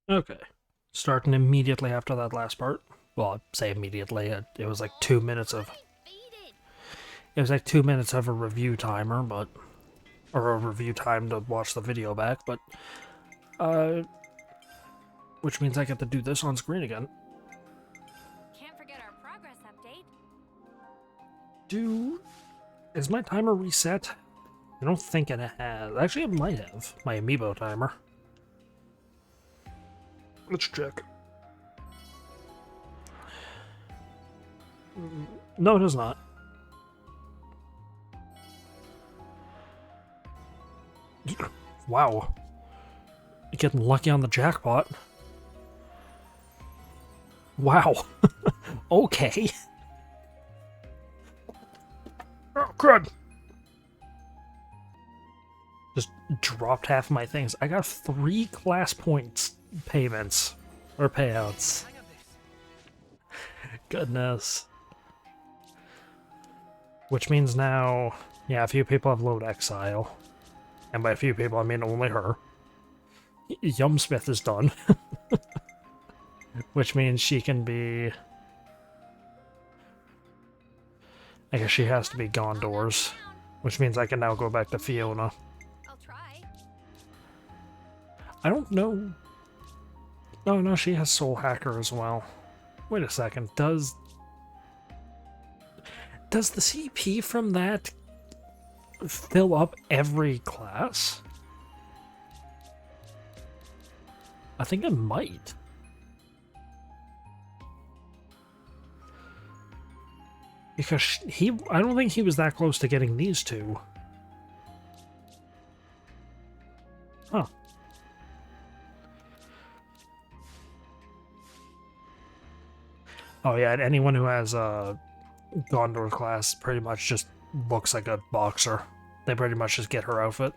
Okay. Starting immediately after that last part. Well, I'd say immediately. It was like 2 minutes of... It was like 2 minutes of a review timer, but... Or a review time to watch the video back, but... Uh... Which means I get to do this on screen again. Can't forget our progress update. Is my timer reset? I don't think it has. Actually, it might have. My amiibo timer. Let's check. No, it is not. Wow. You're getting lucky on the jackpot. Wow. Okay. Oh, crud. Just dropped half of my things. I got 3 class points payments. Or payouts. Goodness. Which means now, yeah, a few people have load exile. And by a few people, I mean only her. Yumsmith is done. Which means she can be... I guess she has to be Gondors. Which means I can now go back to Fiona. I'll try. I don't know... Oh no, she has Soul Hacker as well. Wait a second, does the CP from that fill up every class? I think it might. Because I don't think he was that close to getting these two. Huh. Oh yeah, and anyone who has a Gondor class pretty much just looks like a boxer. They pretty much just get her outfit.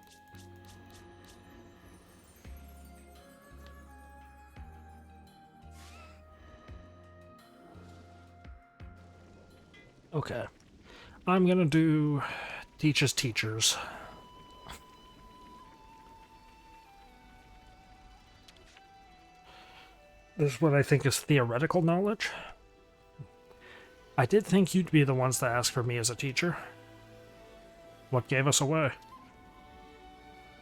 Okay. I'm gonna do Teaches Teachers. This is what I think is theoretical knowledge. I did think you'd be the ones to ask for me as a teacher. What gave us away?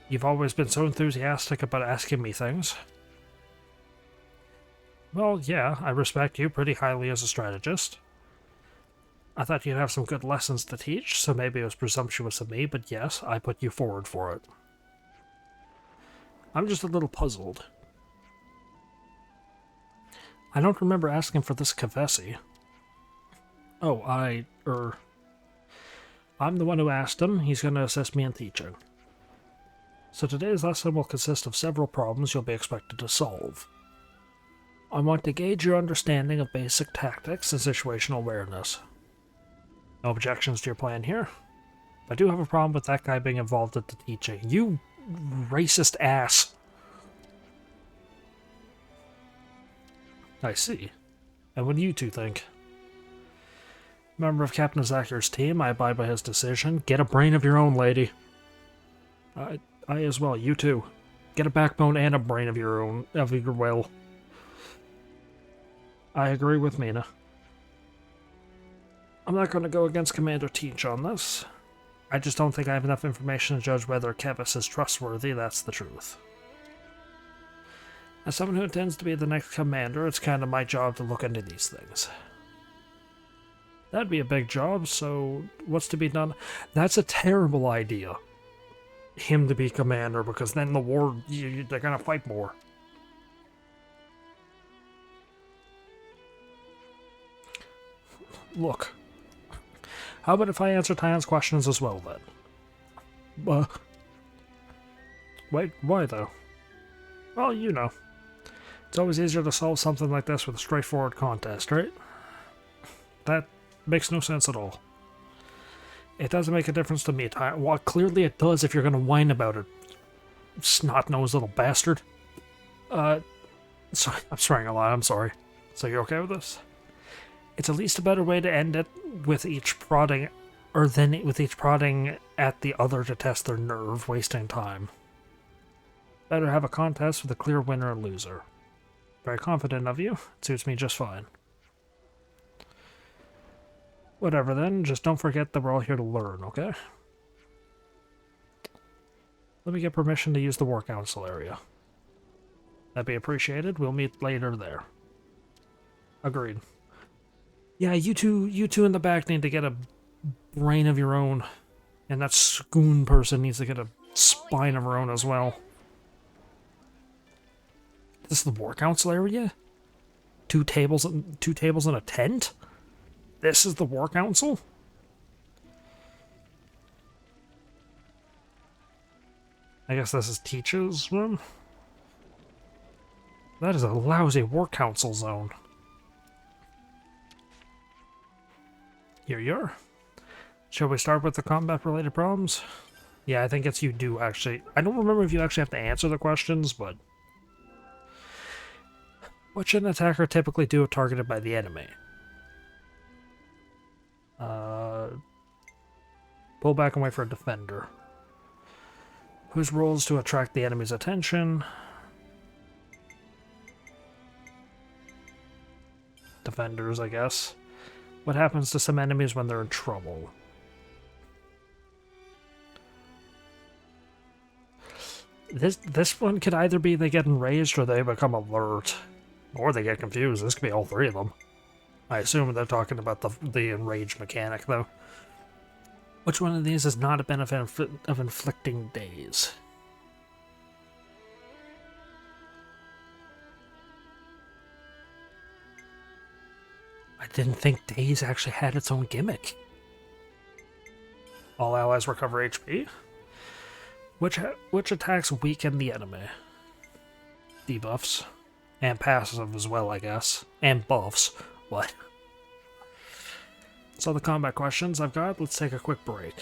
You've always been so enthusiastic about asking me things. Well, yeah, I respect you pretty highly as a strategist. I thought you'd have some good lessons to teach, so maybe it was presumptuous of me, but yes, I put you forward for it. I'm just a little puzzled. I don't remember asking for this Kavesi. Oh, I'm the one who asked him. He's going to assist me in teaching. So today's lesson will consist of several problems you'll be expected to solve. I want to gauge your understanding of basic tactics and situational awareness. No objections to your plan here. I do have a problem with that guy being involved in the teaching. You racist ass. I see. And what do you two think? Member of Captain Zakir's team, I abide by his decision. Get a brain of your own, lady. I as well, you too. Get a backbone and a brain of your own, of your will. I agree with Mina. I'm not going to go against Commander Teach on this. I just don't think I have enough information to judge whether Kevis is trustworthy, that's the truth. As someone who intends to be the next commander, it's kind of my job to look into these things. That'd be a big job, so what's to be done? That's a terrible idea. Him to be commander, because then the war, they're gonna fight more. Look. How about if I answer Tyan's questions as well, then? Wait, why though? Well, you know. It's always easier to solve something like this with a straightforward contest, right? That makes no sense at all. It doesn't make a difference to me, Tyan. Well, clearly it does if you're gonna whine about it. Snot-nosed little bastard. Sorry, I'm swearing a lot, I'm sorry. So you're okay with this? It's at least a better way to end it with each prodding, with each prodding at the other to test their nerve, wasting time. Better have a contest with a clear winner and loser. Very confident of you. It suits me just fine. Whatever then, just don't forget that we're all here to learn, okay? Let me get permission to use the War Council area. That'd be appreciated. We'll meet later there. Agreed. Yeah, you two in the back need to get a brain of your own. And that Scoon person needs to get a spine of her own as well. This is the War Council area? Two tables and a tent? This is the War Council? I guess this is Teach's room? That is a lousy War Council zone. Here you are. Shall we start with the combat-related problems? Yeah, I think it's you do, actually. I don't remember if you actually have to answer the questions, but... What should an attacker typically do if targeted by the enemy? Pull back and wait for a defender. Whose role is to attract the enemy's attention? Defenders, I guess. What happens to some enemies when they're in trouble? This one could either be they get enraged or they become alert. Or they get confused. This could be all three of them. I assume they're talking about the enraged mechanic, though. Which one of these is not a benefit of inflicting daze? I didn't think daze actually had its own gimmick. All allies recover HP. Which attacks weaken the enemy? Debuffs. And passive as well, I guess. And buffs. What? So the combat questions I've got. Let's take a quick break.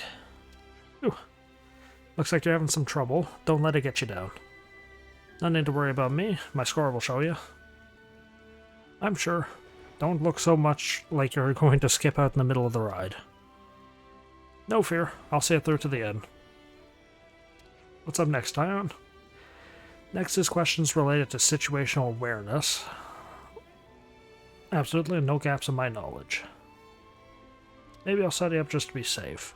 Ooh. Looks like you're having some trouble. Don't let it get you down. No need to worry about me. My score will show you. I'm sure. Don't look so much like you're going to skip out in the middle of the ride. No fear. I'll see it through to the end. What's up next, Tyon? Next is questions related to situational awareness. Absolutely no gaps in my knowledge. Maybe I'll set you up just to be safe.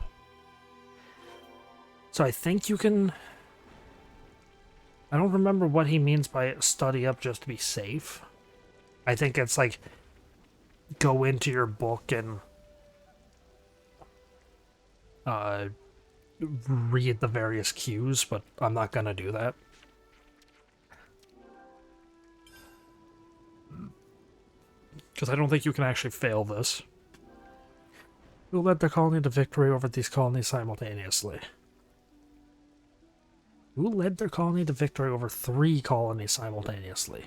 So I think you can... I don't remember what he means by study up just to be safe. I think it's like, go into your book and read the various cues, but I'm not gonna do that. Because I don't think you can actually fail this. Who led the colony to victory over these colonies simultaneously? Who led their colony to victory over 3 colonies simultaneously?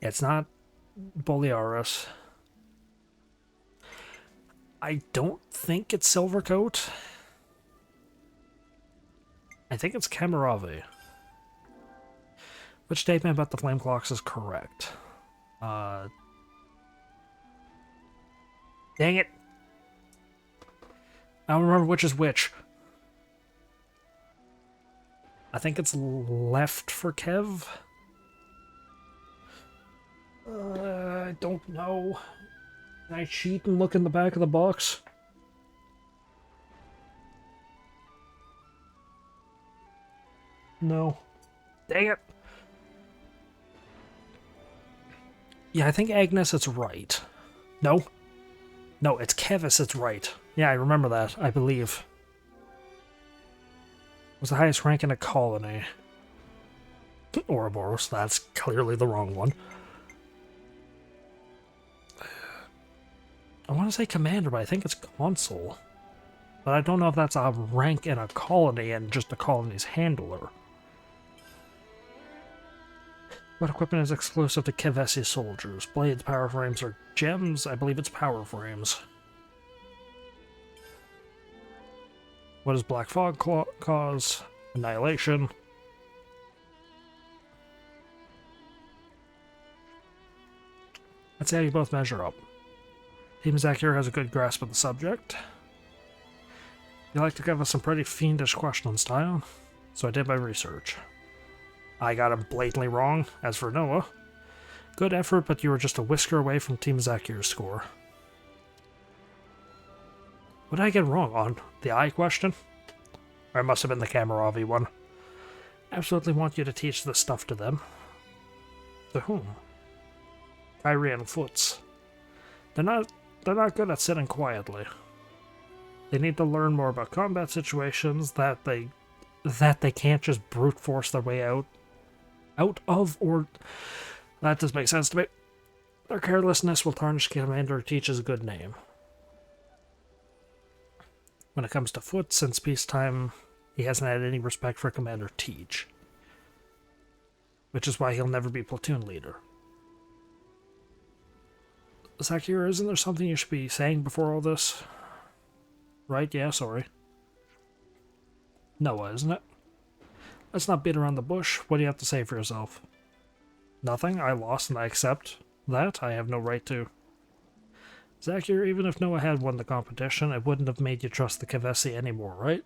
It's not Bolearis. I don't think it's Silvercoat. I think it's Kamaravi. Which statement about the flame clocks is correct? Dang it! I don't remember which is which. I think it's left for Kev. I don't know. Can I cheat and look in the back of the box? No. Dang it! Yeah, I think Agnes is right. No? No, it's Kevis, it's right. Yeah, I remember that, I believe. Was the highest rank in a colony. Ouroboros, that's clearly the wrong one. I want to say commander, but I think it's consul. But I don't know if that's a rank in a colony and just a colony's handler. What equipment is exclusive to Kevesi soldiers? Blades, power frames, or gems? I believe it's power frames. What does Black Fog cause? Annihilation. Let's see how you both measure up. Team Zakir has a good grasp of the subject. You like to give us some pretty fiendish questions, Tyon, so I did my research. I got him blatantly wrong. As for Noah, Good effort, but you were just a whisker away from Team Zakir's score. What did I get wrong on? The eye question? Or it must have been the Kamaravi one. Absolutely want you to teach this stuff to them. To whom? Kyrie and Foots. They're not good at sitting quietly. They need to learn more about combat situations that they can't just brute force their way out of, or that does make sense to me. Their carelessness will tarnish Commander Teach's good name. When it comes to Foot, since peacetime, he hasn't had any respect for Commander Teach, which is why he'll never be platoon leader. Zakir, isn't there something you should be saying before all this? Right? Yeah, sorry. Noah, isn't it? Let's not beat around the bush. What do you have to say for yourself? Nothing. I lost and I accept that. I have no right to. Zakir, even if Noah had won the competition, it wouldn't have made you trust the Kavesi anymore, right?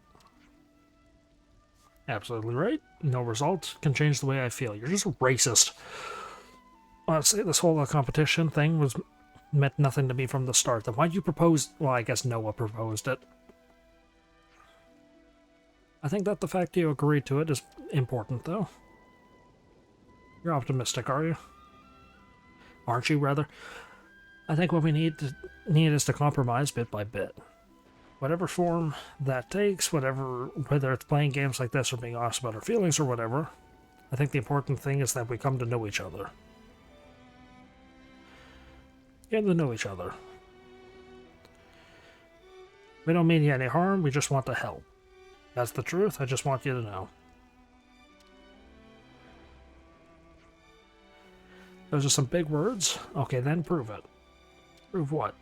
Absolutely right. No result can change the way I feel. You're just racist. Honestly, this whole competition thing meant nothing to me from the start. Then why'd you propose? Well, I guess Noah proposed it. I think that the fact you agreed to it is important, though. You're optimistic, are you? Aren't you, rather? I think what we need is to compromise bit by bit. Whatever form that takes, whether it's playing games like this or being honest about our feelings or whatever, I think the important thing is that we come to know each other. Get to know each other. We don't mean you any harm, we just want to help. That's the truth, I just want you to know. Those are some big words? Okay, then prove it. Prove what?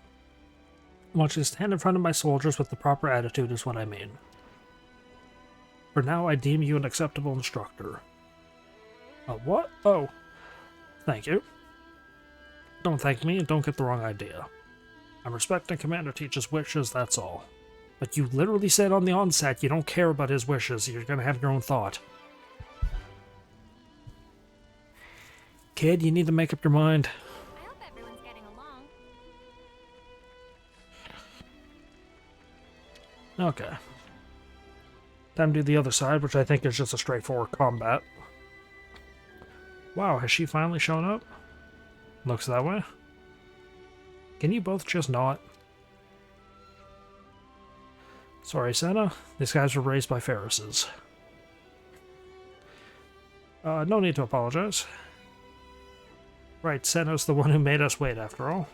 I want you to stand in front of my soldiers with the proper attitude is what I mean. For now, I deem you an acceptable instructor. What? Oh. Thank you. Don't thank me and don't get the wrong idea. I'm respecting Commander Teach's wishes, that's all. But you literally said on the onset you don't care about his wishes, you're gonna have your own thought. Kid, you need to make up your mind. I hope everyone's getting along. Okay. Time to do the other side, which I think is just a straightforward combat. Wow, has she finally shown up? Looks that way. Can you both just not? Sorry, Senna. These guys were raised by Ferrises. No need to apologize. Right, Senna's the one who made us wait, after all.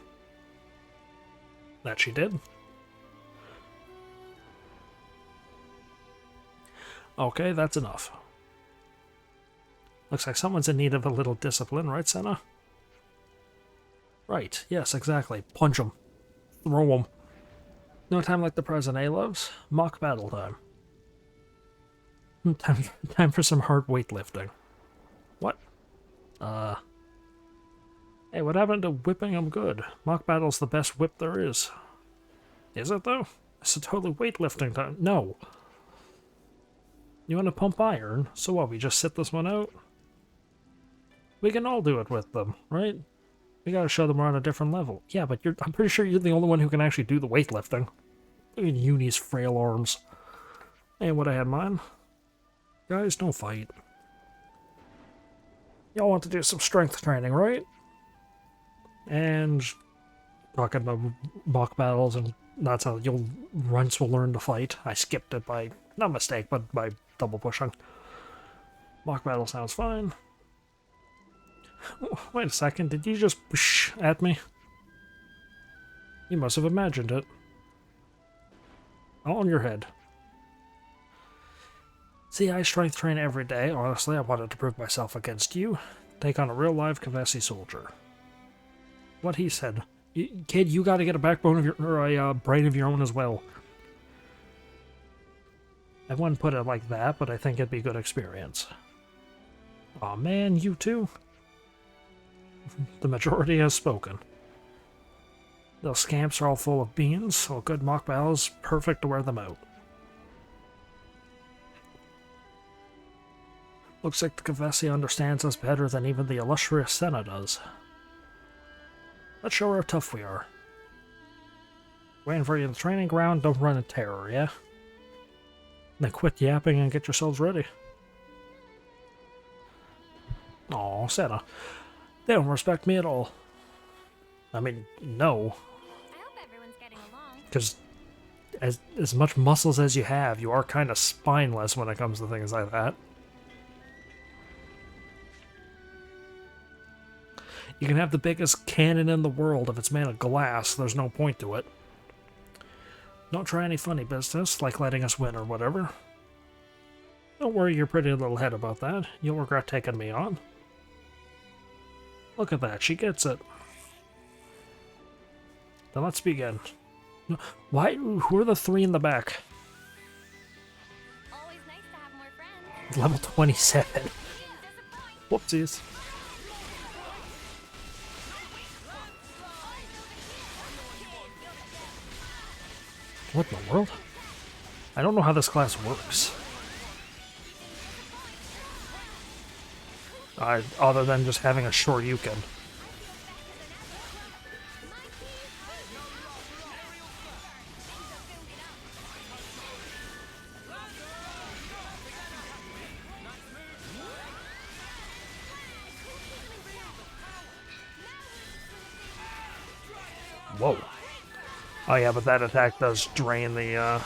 That she did. Okay, that's enough. Looks like someone's in need of a little discipline, right, Senna? Right, yes, exactly. Punch him. Throw him. No time like the present, eh, loves? Mock battle time. Time for some hard weightlifting. What? Hey, what happened to whipping him good? Mock battle's the best whip there is. Is it, though? It's a totally weightlifting time. No. You want to pump iron? So what, we just sit this one out? We can all do it with them, right? We gotta show them we're on a different level. Yeah, but I'm pretty sure you're the only one who can actually do the weightlifting. Look at Uni's frail arms. Ain't what I had mine. Guys, don't fight. Y'all want to do some strength training, right? And talking about mock battles, and that's how runts will learn to fight. I skipped it by, not mistake, but by double pushing. Mock battle sounds fine. Wait a second, did you just whoosh at me? You must have imagined it. All in your head. See, I strength train every day. Honestly, I wanted to prove myself against you. Take on a real live Kavesi soldier. What he said. Kid, you gotta get a backbone of your, or a brain of your own as well. I wouldn't put it like that, but I think it'd be a good experience. Aw man, you too? The majority has spoken. Those scamps are all full of beans, so a good mock battle is perfect to wear them out. Looks like the Kavesi understands us better than even the illustrious Senna does. Let's show her how tough we are. Waiting for you in the training ground, don't run in terror, yeah? Then quit yapping and get yourselves ready. Aw, Santa. They don't respect me at all. I mean, no. I hope everyone's getting along. Because as much muscles as you have, you are kind of spineless when it comes to things like that. You can have the biggest cannon in the world. If it's made of glass, there's no point to it. Don't try any funny business, like letting us win or whatever. Don't worry your pretty little head about that. You'll regret taking me on. Look at that, she gets it. Then let's begin. Why? Who are the three in the back? Always nice to have more friends. Level 27. Whoopsies. What in the world? I don't know how this class works. Other than just having a short Yukon. Whoa. Oh yeah, but that attack does drain the,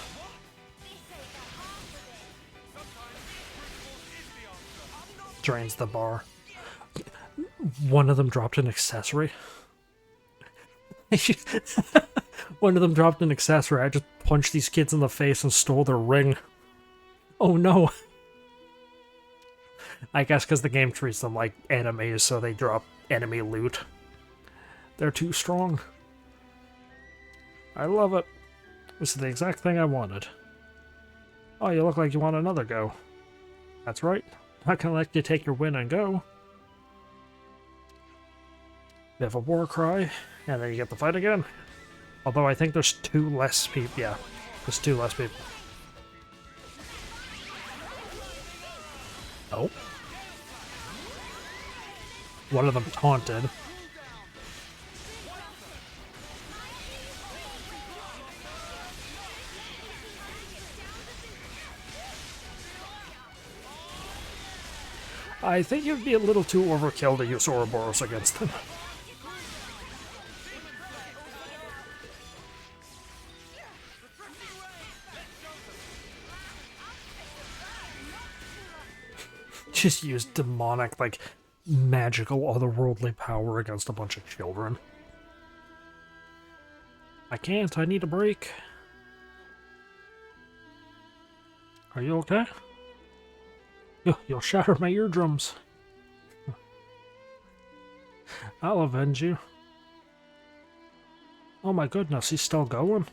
drains the bar. One of them dropped an accessory. One of them dropped an accessory. I just punched these kids in the face and stole their ring. Oh no. I guess because the game treats them like enemies, so they drop enemy loot. They're too strong. I love it. This is the exact thing I wanted. Oh, you look like you want another go. That's right. Not gonna let you take your win and go. You have a war cry, and then you get the fight again. Although I think there's two less people. Yeah, there's two less people. Oh. One of them taunted. I think it'd be a little too overkill to use Ouroboros against them. Just use demonic, like, magical, otherworldly power against a bunch of children. I can't, I need a break. Are you okay? You'll shatter my eardrums. I'll avenge you. Oh my goodness, he's still going?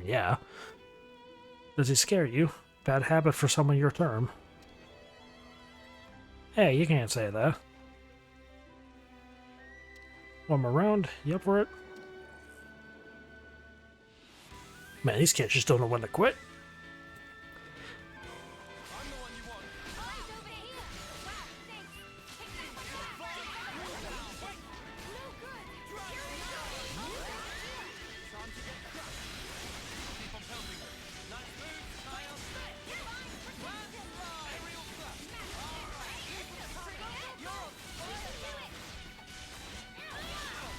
Yeah. Does he scare you? Bad habit for someone your term. Hey, you can't say that. One more round, you up for it? Man, these kids just don't know when to quit.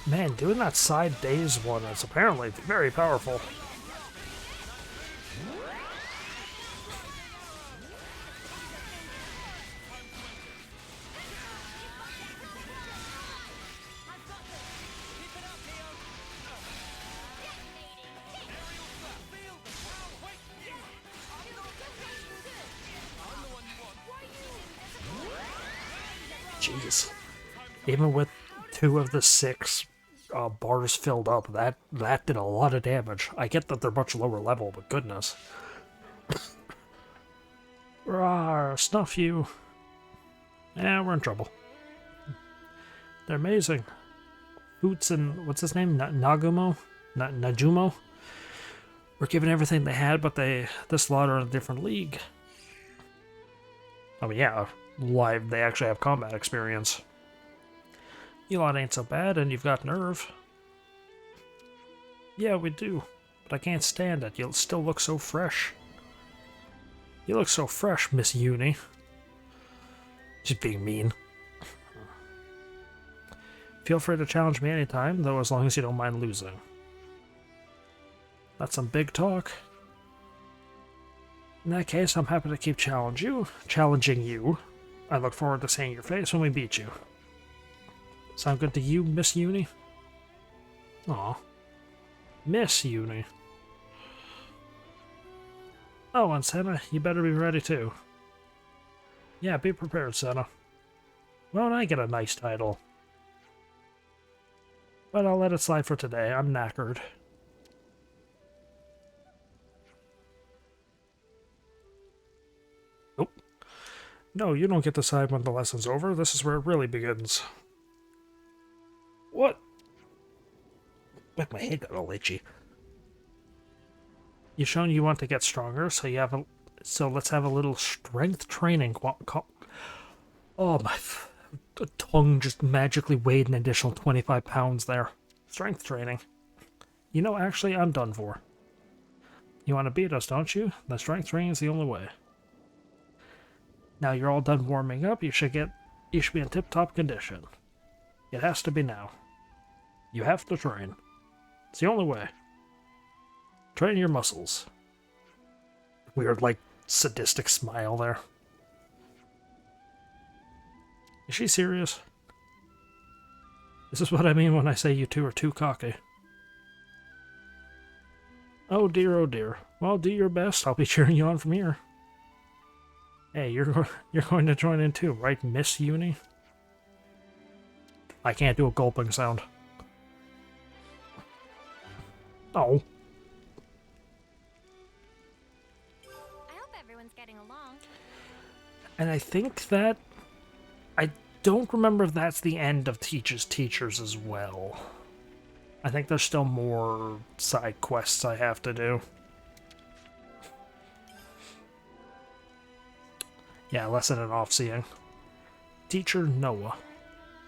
Man, doing that side daze one is apparently very powerful. Jeez. Even with 2 of the 6 bars filled up, that did a lot of damage. I get that they're much lower level, but goodness. Rawr, snuff you. Yeah, we're in trouble. They're amazing. Hoots and, what's his name? Nagumo? Najumo? Were given everything they had, but they slaughter in a different league. I mean, yeah, live, they actually have combat experience. You lot ain't so bad, and you've got nerve. Yeah, we do. But I can't stand it. You'll still look so fresh. You look so fresh, Miss Uni. Just being mean. Feel free to challenge me anytime, though as long as you don't mind losing. That's some big talk. In that case, I'm happy to keep challenging you. I look forward to seeing your face when we beat you. Sound good to you, Miss Uni? Aw. Miss Uni. Oh, and Senna, you better be ready too. Yeah, be prepared, Senna. Won't I get a nice title? But I'll let it slide for today. I'm knackered. Nope. No, you don't get to decide when the lesson's over. This is where it really begins. What? Like my head got all itchy. You've shown you want to get stronger, so let's have a little strength training. Oh, my tongue just magically weighed an additional 25 pounds there. Strength training. You know, actually, I'm done for. You want to beat us, don't you? The strength training is the only way. Now you're all done warming up, you should be in tip-top condition. It has to be now. You have to train. It's the only way. Train your muscles. Weird, like, sadistic smile there. Is she serious? This is what I mean when I say you two are too cocky. Oh dear, oh dear. Well, do your best. I'll be cheering you on from here. Hey, you're going to join in too, right, Miss Uni? I can't do a gulping sound. Oh. I hope everyone's getting along. And I think that... I don't remember if that's the end of Teach's Teachers as well. I think there's still more side quests I have to do. Yeah, lesson in off-seeing. Teacher Noah.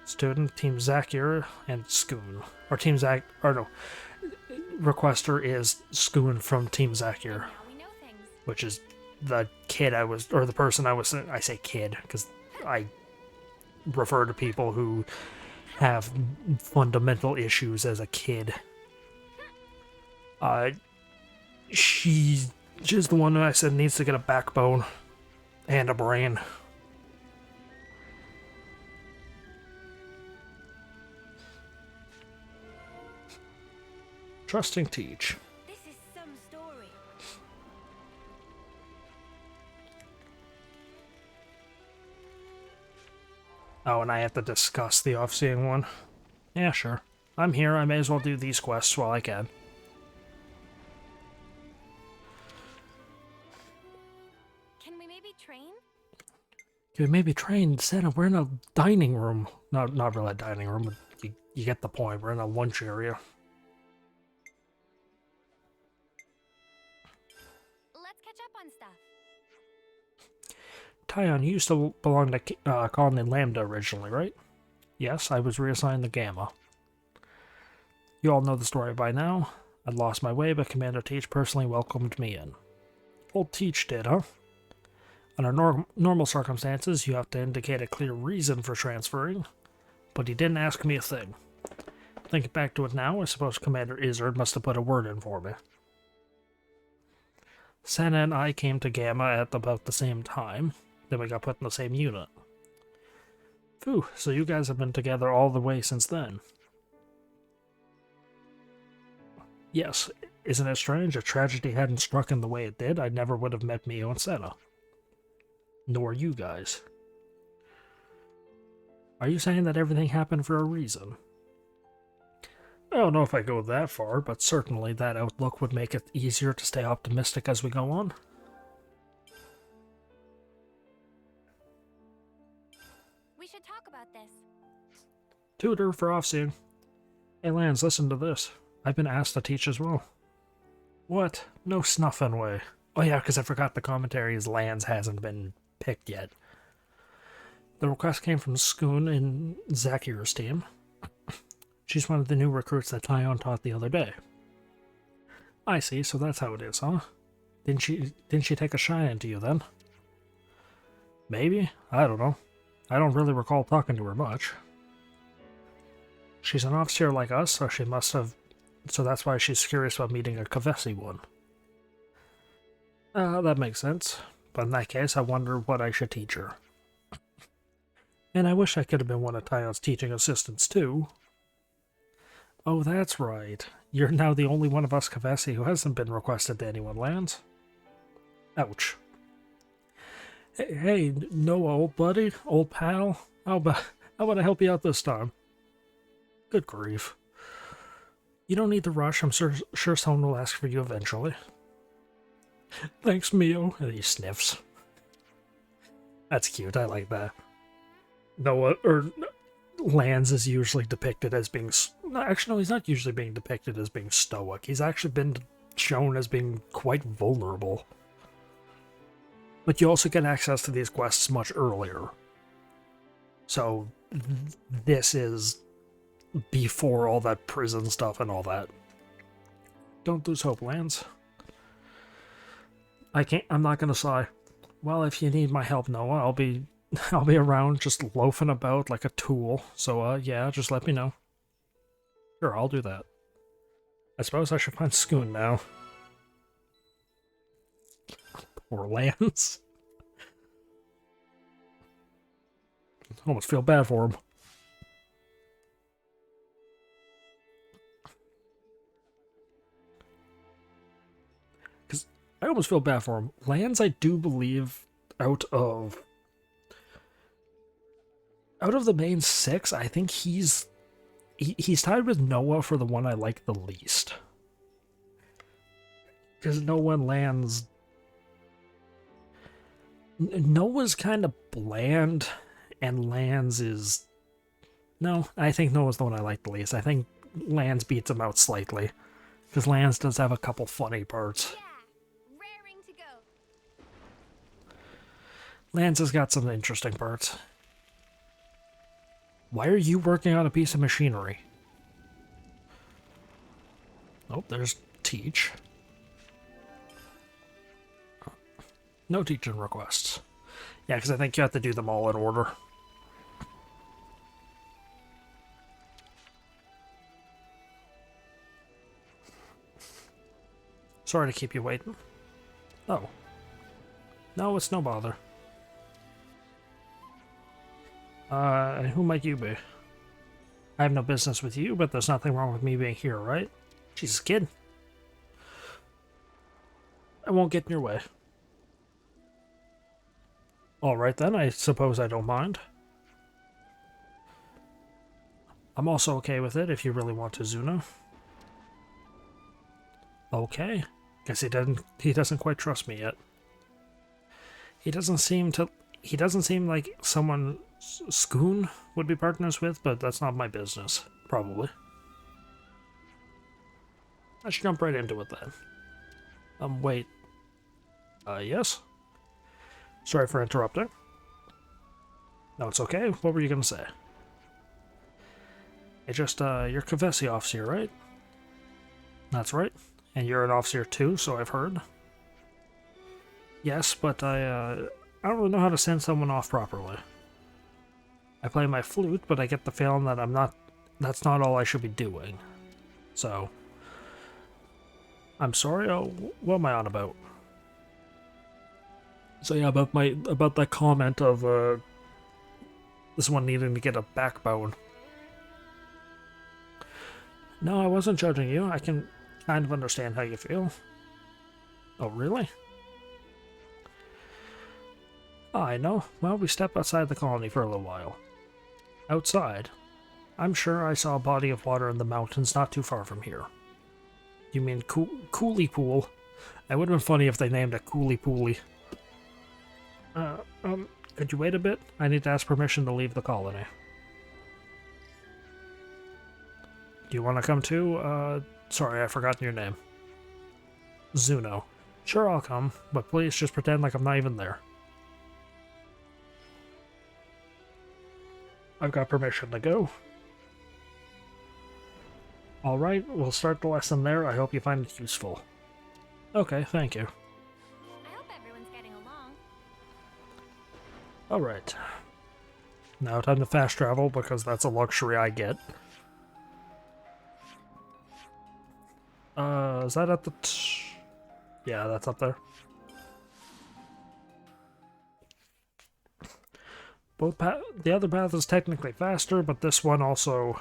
Student Team Zakier and Skoon. Or Team Zak... Or no. Requester is Skoon from Team Zakier. Now we know things. Which is the kid I was... Or the person I was... I say kid, because I refer to people who have fundamental issues as a kid. She's the one that I said needs to get a backbone and a brain. Trusting Teach. This is some story. Oh, and I have to discuss the off-seeing one. Yeah, sure. I'm here, I may as well do these quests while I can. Can we maybe train? Can we maybe train Santa? We're in a dining room. Not really a dining room, but you get the point. We're in a lunch area. Let's catch up on stuff. Tyon, you used to belong to Colony Lambda originally, right? Yes, I was reassigned to Gamma. You all know the story by now. I'd lost my way, but Commander Teach personally welcomed me in. Old Teach did, huh? Under normal circumstances, you have to indicate a clear reason for transferring, but he didn't ask me a thing. Thinking back to it now, I suppose Commander Izzard must have put a word in for me. Senna and I came to Gamma at about the same time, then we got put in the same unit. Phew, so you guys have been together all the way since then. Yes, isn't it strange? If tragedy hadn't struck in the way it did, I never would have met Mio and Senna. Nor you guys. Are you saying that everything happened for a reason? I don't know if I go that far, but certainly that outlook would make it easier to stay optimistic as we go on. We should talk about this. Tutor for off-seeing. Hey Lance, listen to this. I've been asked to teach as well. What? No snuffing way. Oh yeah, because I forgot the commentary is Lance hasn't been picked yet. The request came from Skoon in Zakir's team. She's one of the new recruits that Tyon taught the other day. I see, so that's how it is, huh? Didn't she take a shine to you then? Maybe? I don't know. I don't really recall talking to her much. She's an officer like us, so she must have... So that's why she's curious about meeting a Kavesi one. That makes sense. But in that case, I wonder what I should teach her. And I wish I could have been one of Tyon's teaching assistants, too. Oh, that's right. You're now the only one of us Kavesi who hasn't been requested to anyone, Lance. Ouch. Hey, Noah, old buddy, old pal, how about I help you out this time? Good grief. You don't need to rush, I'm sure someone will ask for you eventually. Thanks, Mio, and he sniffs. That's cute, I like that. Noah, or Lance is usually depicted as being... Actually, no, he's not usually being depicted as being stoic. He's actually been shown as being quite vulnerable. But you also get access to these quests much earlier. So, this is before all that prison stuff and all that. Don't lose hope, Lance. I'm not gonna sigh. Well, if you need my help, Noah, I'll be around just loafing about like a tool. So, yeah, just let me know. Sure, I'll do that. I suppose I should find Scoon now. Poor Lance. I almost feel bad for him. Because I almost feel bad for him. Lance, I do believe, out of the main 6, I think he's tied with Noah for the one I like the least. Because Noah and Lance... Noah's kind of bland, and Lance is... No, I think Noah's the one I like the least. I think Lance beats him out slightly. Because Lance does have a couple funny parts. Yeah, raring to go. Lance has got some interesting parts. Why are you working on a piece of machinery? Oh, there's Teach. No teaching requests. Yeah, because I think you have to do them all in order. Sorry to keep you waiting. Oh. No, it's no bother. Who might you be? I have no business with you, but there's nothing wrong with me being here, right? Jesus, kid. I won't get in your way. Alright then, I suppose I don't mind. I'm also okay with it if you really want to, Zuno. Okay. Guess he doesn't quite trust me yet. He doesn't seem like someone Scoon would be partners with, but that's not my business. Probably. I should jump right into it then. Wait. Yes? Sorry for interrupting. No, it's okay. What were you gonna say? It's just, you're Kavesi officer, right? That's right. And you're an officer too, so I've heard. Yes, but I don't really know how to send someone off properly. I play my flute, but I get the feeling that that's not all I should be doing. So, I'm sorry, what am I on about? So yeah, about that comment of, this one needing to get a backbone. No, I wasn't judging you. I can kind of understand how you feel. Oh, really? I know. Well, we stepped outside the colony for a little while. Outside? I'm sure I saw a body of water in the mountains not too far from here. You mean Coolie Pool? It would have been funny if they named it Coolie Poolie. Could you wait a bit? I need to ask permission to leave the colony. Do you want to come too? Sorry, I've forgotten your name. Zuno. Sure, I'll come, but please just pretend like I'm not even there. I've got permission to go. Alright, we'll start the lesson there. I hope you find it useful. Okay, thank you. I hope everyone's getting along. Alright. Now time to fast travel, because that's a luxury I get. Is that at the yeah, that's up there. The other path is technically faster, but this one also...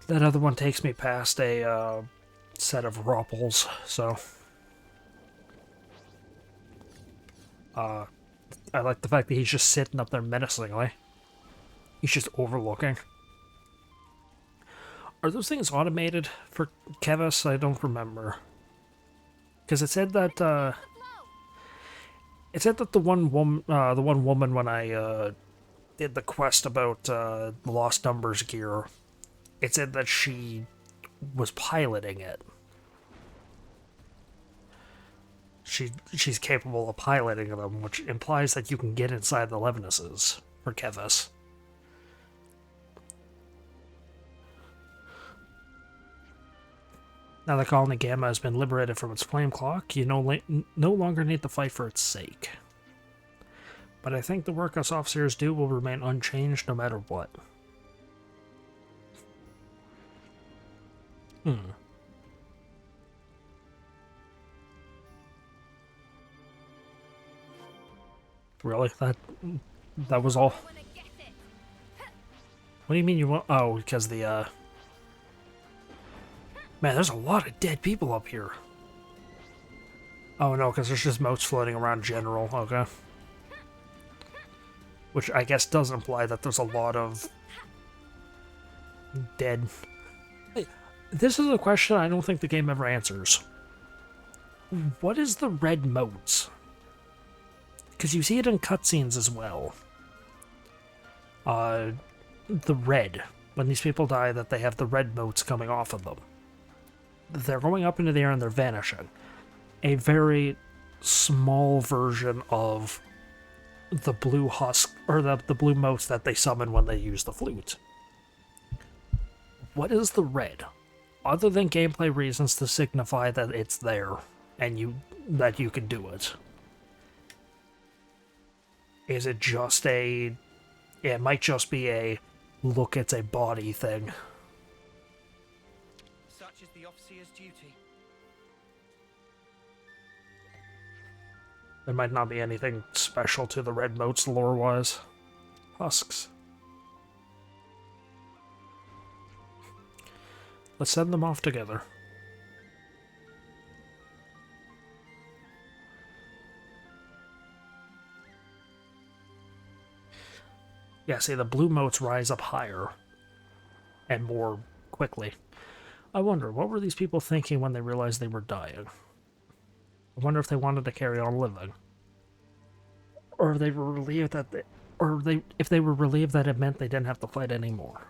That other one takes me past a, set of rupples, so... I like the fact that he's just sitting up there menacingly. He's just overlooking. Are those things automated for Kevis? I don't remember. Because it said that, the one woman when I, did the quest about, the Lost Numbers gear, it said that she was piloting it. She's capable of piloting them, which implies that you can get inside the Levinuses for Kevis. Now that Colony Gamma has been liberated from its flame clock, you no longer need to fight for its sake. But I think the work us officers do will remain unchanged no matter what. Really? That was all? What do you mean you want... Oh, because the, Man, there's a lot of dead people up here. Oh no, because there's just moats floating around general, okay. Which I guess does imply that there's a lot of... dead. Hey, this is a question I don't think the game ever answers. What is the red moats? Because you see it in cutscenes as well. The red. When these people die, that they have the red motes coming off of them. They're going up into the air and they're vanishing. A very small version of the blue husk, or the blue motes that they summon when they use the flute. What is the red? Other than gameplay reasons to signify that it's there, and that you can do it. Is it just a... It might just be a, look, it's a body thing. Such is the officer's duty. There might not be anything special to the red motes lore-wise. Husks. Let's send them off together. Yeah, see, the blue motes rise up higher and more quickly. I wonder, what were these people thinking when they realized they were dying? I wonder if they wanted to carry on living. Or if they were relieved that if they were relieved that it meant they didn't have to fight anymore.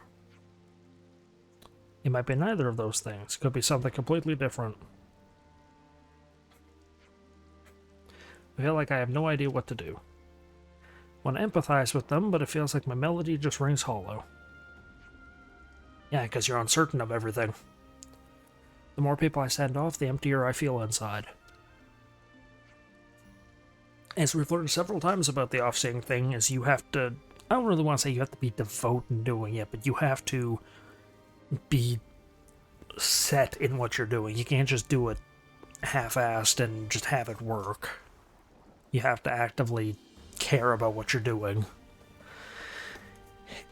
It might be neither of those things. It could be something completely different. I feel like I have no idea what to do. I want to empathize with them, but it feels like my melody just rings hollow. Yeah, because you're uncertain of everything. The more people I send off, the emptier I feel inside. As we've learned several times about the off-seeing thing, is you have to... I don't really want to say you have to be devout in doing it, but you have to be set in what you're doing. You can't just do it half-assed and just have it work. You have to actively care about what you're doing.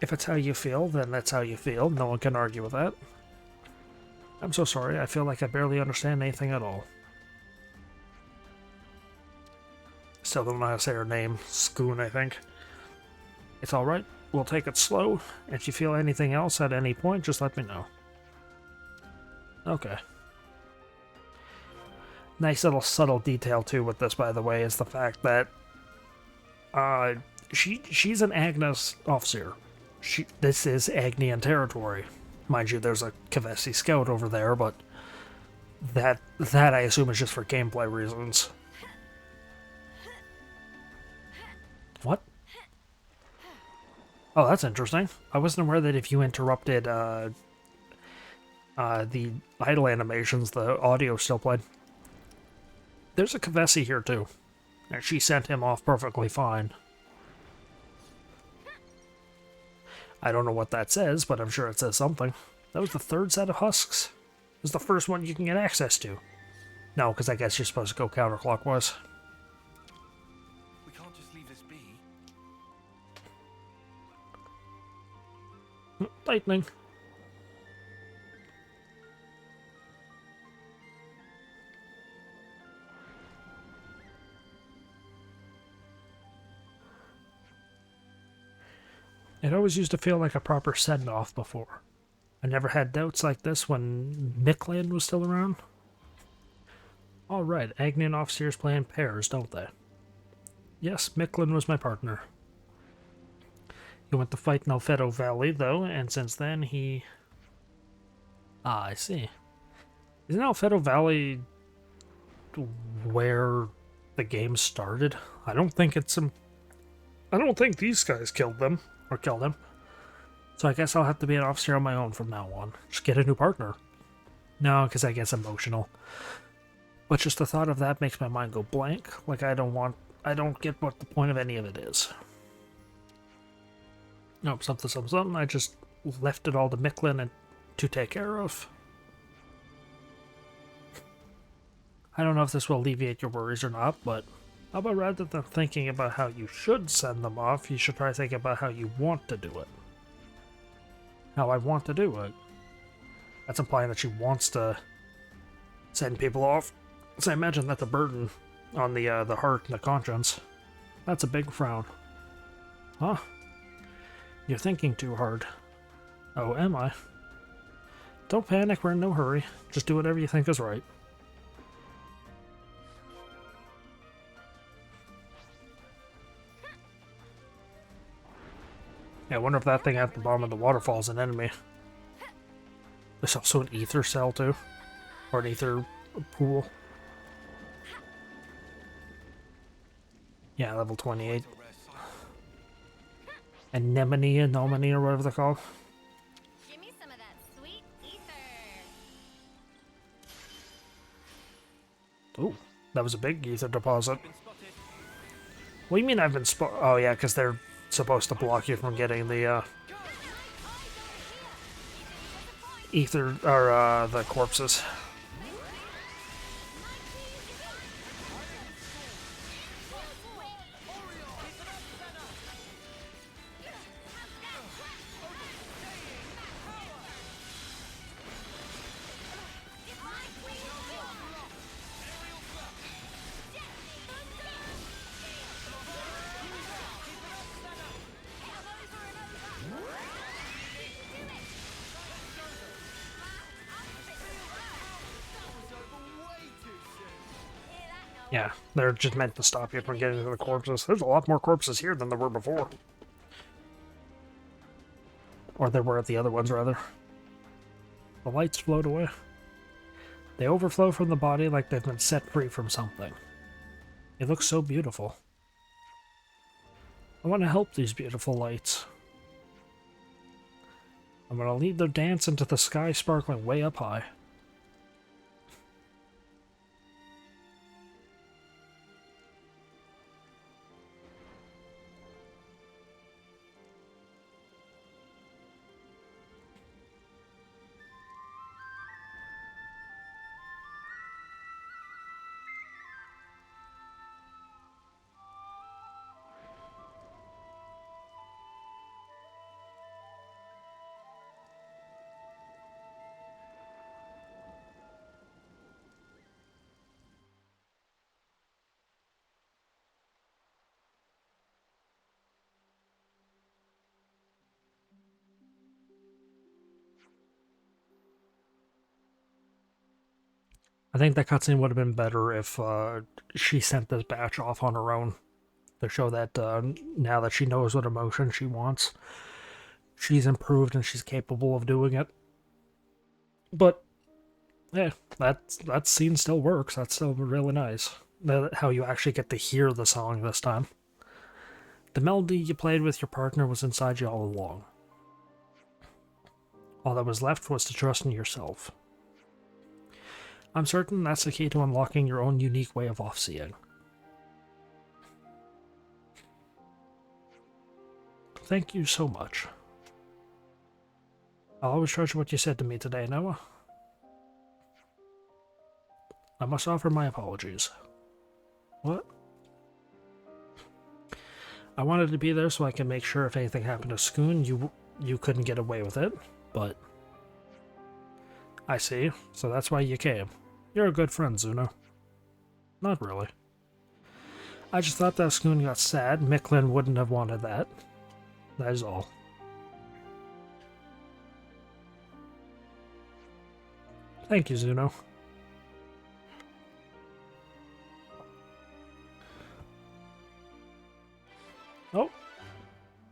If it's how you feel, then that's how you feel. No one can argue with that. I'm so sorry, I feel like I barely understand anything at all. Still don't know how to say her name. Scoon, I think. It's alright. We'll take it slow. If you feel anything else at any point, just let me know. Okay. Nice little subtle detail, too, with this, by the way, is the fact that she's an Agnes officer. This is Agnian territory. Mind you, there's a Kavesi scout over there, but that I assume is just for gameplay reasons. What? Oh, that's interesting. I wasn't aware that if you interrupted the idle animations, the audio still played. There's a Kavesi here too. And she sent him off perfectly fine. I don't know what that says, but I'm sure it says something. That was the third set of husks. It was the first one you can get access to. No, because I guess you're supposed to go counterclockwise. We can't just leave this be. Lightning. It always used to feel like a proper send-off before. I never had doubts like this when Micklin was still around. Alright, Agni and Officers play in pairs, don't they? Yes, Micklin was my partner. He went to fight in Alfedo Valley, though, and since then he... Ah, I see. Isn't Alfedo Valley where the game started? I don't think it's some... I don't think these guys killed them, or killed him. So I guess I'll have to be an officer on my own from now on. Just get a new partner. No, because I guess emotional. But just the thought of that makes my mind go blank. Like I don't get what the point of any of it is. Nope, something. I just left it all to Micklin and to take care of. I don't know if this will alleviate your worries or not, but how about rather than thinking about how you should send them off, you should try thinking about how you want to do it. How I want to do it. That's implying that she wants to send people off. So I imagine that's a burden on the heart and the conscience. That's a big frown. Huh? You're thinking too hard. Oh, am I? Don't panic, we're in no hurry. Just do whatever you think is right. Yeah, I wonder if that thing at the bottom of the waterfall is an enemy. There's also an ether cell too. Or an ether pool. Yeah, level 28. Anemone, or whatever they're called. Give me some of that sweet ether. Ooh, that was a big ether deposit. What do you mean I've been spotted? Oh yeah, because they're supposed to block you from getting the ether, or the corpses. Yeah, they're just meant to stop you from getting to the corpses. There's a lot more corpses here than there were before. Or there were at the other ones, rather. The lights float away. They overflow from the body like they've been set free from something. It looks so beautiful. I want to help these beautiful lights. I'm going to lead their dance into the sky sparkling way up high. I think that cutscene would have been better if she sent this batch off on her own to show that now that she knows what emotion she wants, she's improved and she's capable of doing it. But yeah, that scene still works. That's still really nice. How you actually get to hear the song this time. The melody you played with your partner was inside you all along. All that was left was to trust in yourself. I'm certain that's the key to unlocking your own unique way of off-seeing. Thank you so much. I'll always treasure what you said to me today, Noah. I must offer my apologies. What? I wanted to be there so I can make sure if anything happened to Scoon, you couldn't get away with it, but... I see, so that's why you came. You're a good friend, Zuno. Not really. I just thought that if Scoon got sad, Micklin wouldn't have wanted that. That is all. Thank you, Zuno. Oh,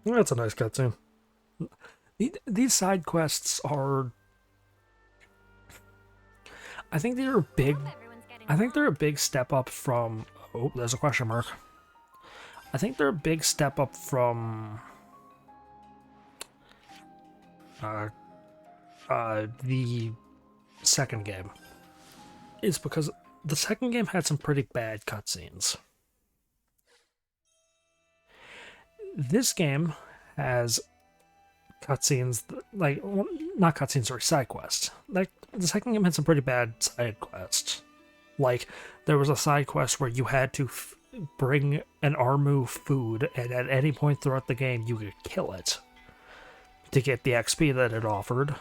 that's a nice cutscene. These side quests are... I think they're a big... I think they're a big step up from... Oh, there's a question mark. I think they're a big step up from... the second game. It's because the second game had some pretty bad cutscenes. This game has cutscenes, like, well, not cutscenes, sorry, side quests. Like, the second game had some pretty bad side quests. Like, there was a side quest where you had to bring an Armu food, and at any point throughout the game, you could kill it to get the XP that it offered.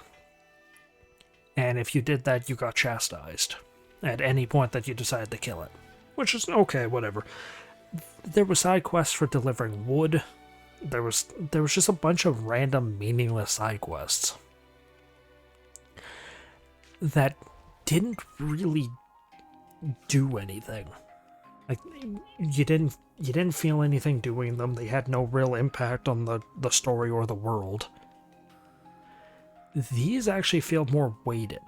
And if you did that, you got chastised at any point that you decided to kill it. Which is okay, whatever. There was side quests for delivering wood. There was just a bunch of random meaningless side quests that didn't really do anything. Like, you didn't feel anything doing them. They had no real impact on the story or the world. These actually feel more weighted.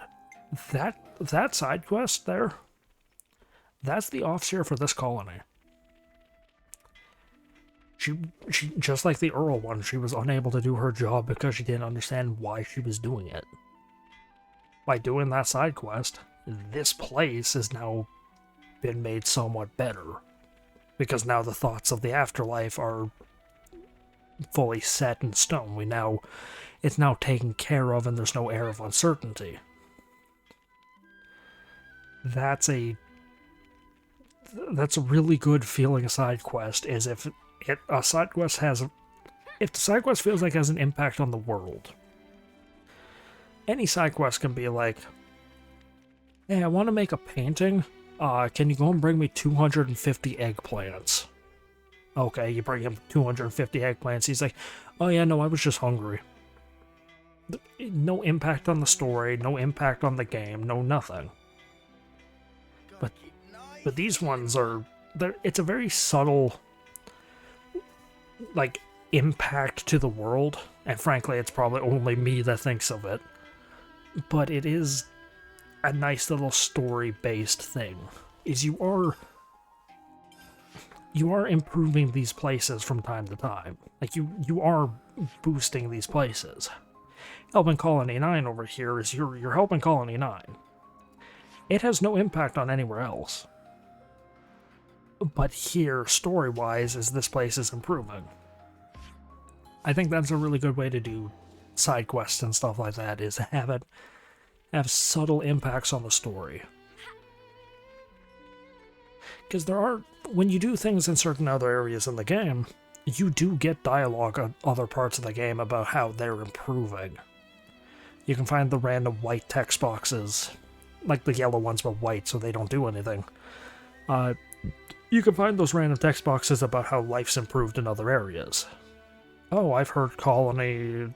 That side quest there, that's the officer for this colony. She just like the Earl one, she was unable to do her job because she didn't understand why she was doing it. By doing that side quest, this place has now been made somewhat better. Because now the thoughts of the afterlife are fully set in stone. It's now taken care of and there's no air of uncertainty. That's a really good feeling a side quest, is if a side quest if the side quest feels like it has an impact on the world. Any side quest can be like, hey, I want to make a painting. Can you go and bring me 250 eggplants? Okay, you bring him 250 eggplants. He's like, oh yeah, no, I was just hungry. No impact on the story, no impact on the game, no nothing. But these ones are... it's a very subtle, like, impact to the world. And frankly, it's probably only me that thinks of it. But it is a nice little story-based thing. Is you are improving these places from time to time. Like, you are boosting these places. Helping Colony 9 over here is you're helping Colony 9. It has no impact on anywhere else. But here, story-wise, as this place is improving. I think that's a really good way to do side quests and stuff like that, is have subtle impacts on the story. Because when you do things in certain other areas in the game, you do get dialogue on other parts of the game about how they're improving. You can find the random white text boxes, like the yellow ones but white so they don't do anything. You can find those random text boxes about how life's improved in other areas. Oh, I've heard Colony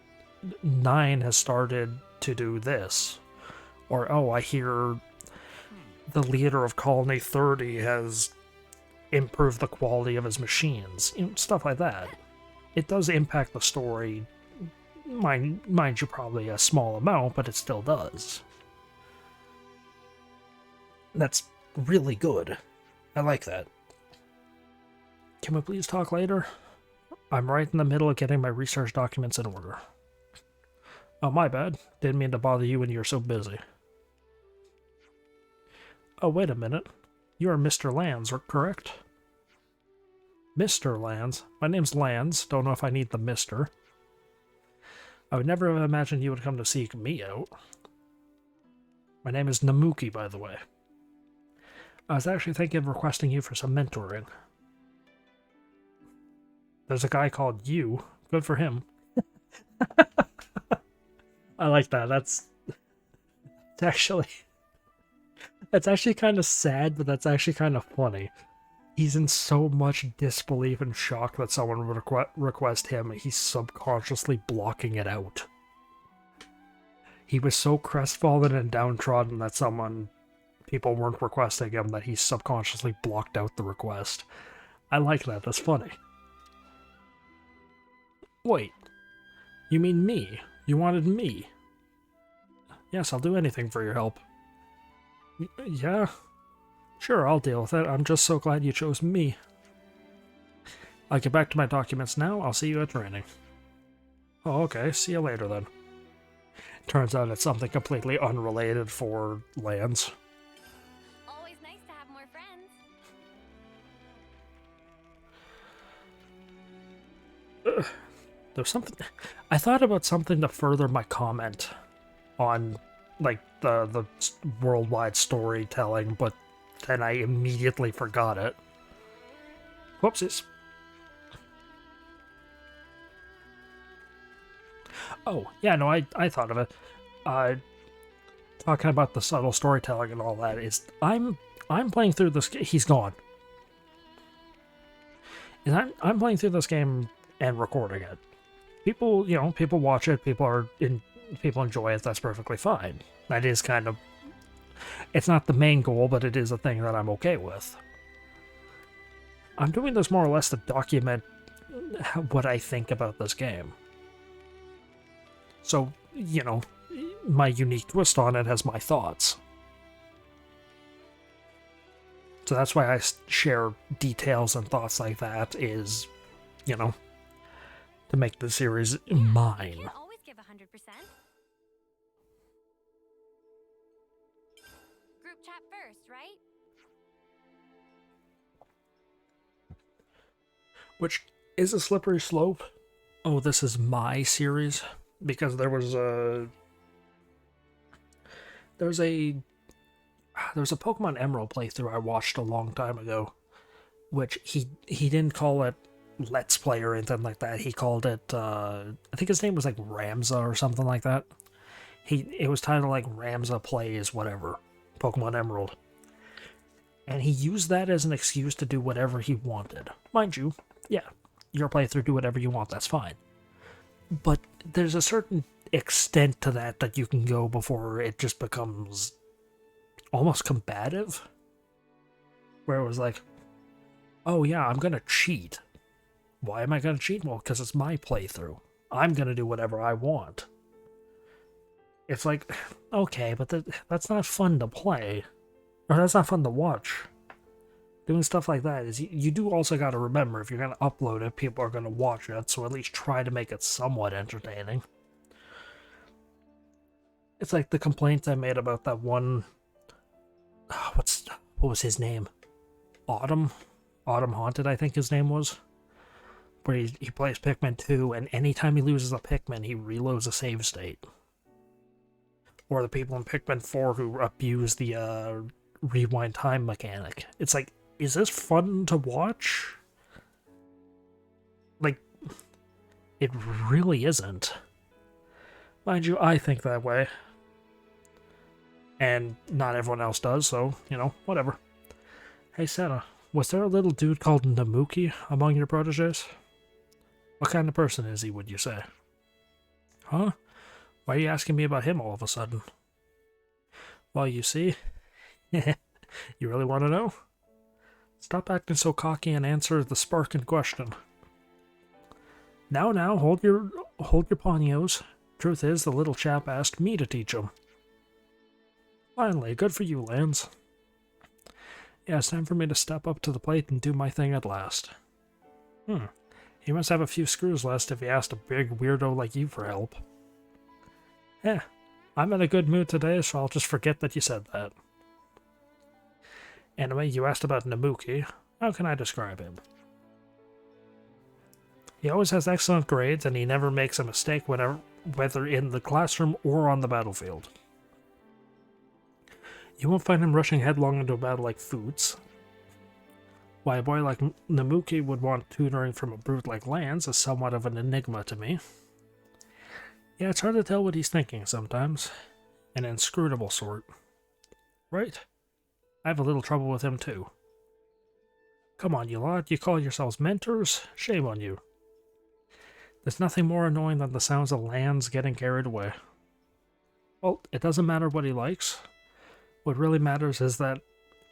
9 has started to do this. Or, oh, I hear the leader of Colony 30 has improved the quality of his machines. You know, stuff like that. It does impact the story. Mind you, probably a small amount, but it still does. That's really good. I like that. Can we please talk later? I'm right in the middle of getting my research documents in order. Oh, my bad. Didn't mean to bother you when you're so busy. Oh, wait a minute. You are Mr. Lands, correct? Mr. Lands? My name's Lands. Don't know if I need the Mr. I would never have imagined you would come to seek me out. My name is Namuki, by the way. I was actually thinking of requesting you for some mentoring. There's a guy called you. Good for him. I like that. That's actually kind of sad, but that's actually kind of funny. He's in so much disbelief and shock that someone would request him, he's subconsciously blocking it out. He was so crestfallen and downtrodden that people weren't requesting him that he subconsciously blocked out the request. I like that. That's funny. Wait. You mean me? You wanted me? Yes, I'll do anything for your help. Yeah? Sure, I'll deal with it. I'm just so glad you chose me. I'll get back to my documents now. I'll see you at training. Oh, okay. See you later, then. Turns out it's something completely unrelated for Lands. Always nice to have more friends. There's something... I thought about something to further my comment on, like, the worldwide storytelling, but then I immediately forgot it. Whoopsies. Oh, yeah, no, I thought of it. Talking about the subtle storytelling and all that is... I'm playing through this... He's gone. And I'm playing through this game and recording it. People, people watch it, people enjoy it, that's perfectly fine. That is kind of... It's not the main goal, but it is a thing that I'm okay with. I'm doing this more or less to document what I think about this game. So, my unique twist on it has my thoughts. So that's why I share details and thoughts like that is, to make the series mine. Can't always give 100%. Group chat first, right? Which is a slippery slope. Oh, this is my series? Because there was a Pokemon Emerald playthrough I watched a long time ago, which he didn't call it Let's Play or anything like that. He called it I think his name was like Ramza or something like that. It was titled like Ramza Plays whatever, Pokemon Emerald. And he used that as an excuse to do whatever he wanted. Mind you, yeah, your playthrough, do whatever you want, that's fine. But there's a certain extent to that you can go before it just becomes almost combative. Where it was like, oh yeah, I'm gonna cheat. Why am I gonna cheat? Well, because it's my playthrough. I'm gonna do whatever I want. It's like, okay, but that's not fun to play. Or that's not fun to watch. Doing stuff like that is, you do also gotta remember, if you're gonna upload it, people are gonna watch it, so at least try to make it somewhat entertaining. It's like the complaints I made about that one... what was his name? Autumn Haunted, I think his name was. Where he plays Pikmin 2, and anytime he loses a Pikmin, he reloads a save state. Or the people in Pikmin 4 who abuse the rewind time mechanic. It's like, is this fun to watch? Like, it really isn't. Mind you, I think that way. And not everyone else does, so, whatever. Hey, Senna, was there a little dude called Namuki among your proteges? What kind of person is he, would you say? Huh? Why are you asking me about him all of a sudden? Well, you see... You really want to know? Stop acting so cocky and answer the sparking question. Now, hold your ponios. Truth is, the little chap asked me to teach him. Finally, good for you, Lance. Yeah, it's time for me to step up to the plate and do my thing at last. He must have a few screws left if he asked a big weirdo like you for help. I'm in a good mood today, so I'll just forget that you said that. Anyway, you asked about Namuki. How can I describe him? He always has excellent grades, and he never makes a mistake whether in the classroom or on the battlefield. You won't find him rushing headlong into a battle like Foots. Why a boy like Namuki would want tutoring from a brute like Lance is somewhat of an enigma to me. Yeah, it's hard to tell what he's thinking sometimes. An inscrutable sort. Right? I have a little trouble with him too. Come on, you lot, you call yourselves mentors? Shame on you. There's nothing more annoying than the sounds of Lance getting carried away. Well, it doesn't matter what he likes. What really matters is that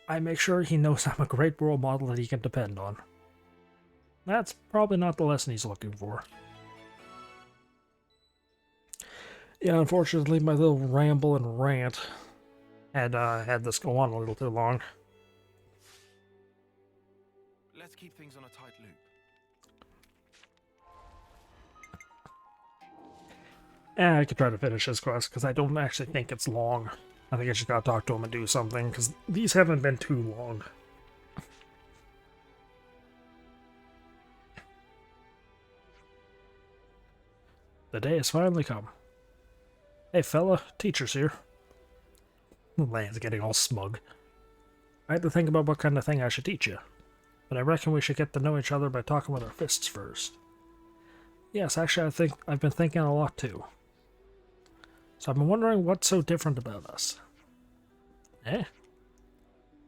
I make sure he knows I'm a great role model that he can depend on. That's probably not the lesson he's looking for. Yeah, unfortunately, my little ramble and rant had this go on a little too long. Let's keep things on a tight loop. I could try to finish this quest, because I don't actually think it's long. I think I just gotta talk to him and do something, because these haven't been too long. The day has finally come. Hey fella, teacher's here. Land's getting all smug. I had to think about what kind of thing I should teach you, but I reckon we should get to know each other by talking with our fists first. Yes, actually I've been thinking a lot too. So I've been wondering what's so different about us. Eh?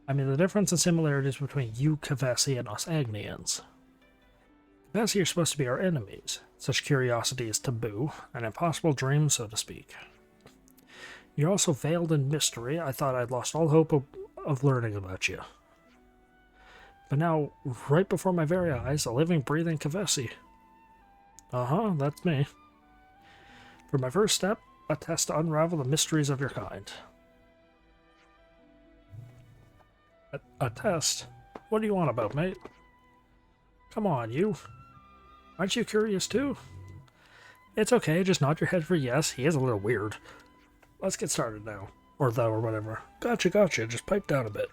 I mean, the difference and similarities between you, Kavesi, and us Agnians. Kavesi are supposed to be our enemies. Such curiosity is taboo, an impossible dream, so to speak. You're also veiled in mystery. I thought I'd lost all hope of learning about you. But now, right before my very eyes, a living, breathing Kavesi. Uh-huh, that's me. For my first step, a test to unravel the mysteries of your kind. A test? What do you want about, mate? Come on, you. Aren't you curious too? It's okay, just nod your head for yes. He is a little weird. Let's get started now. Or whatever. Gotcha, just pipe down a bit.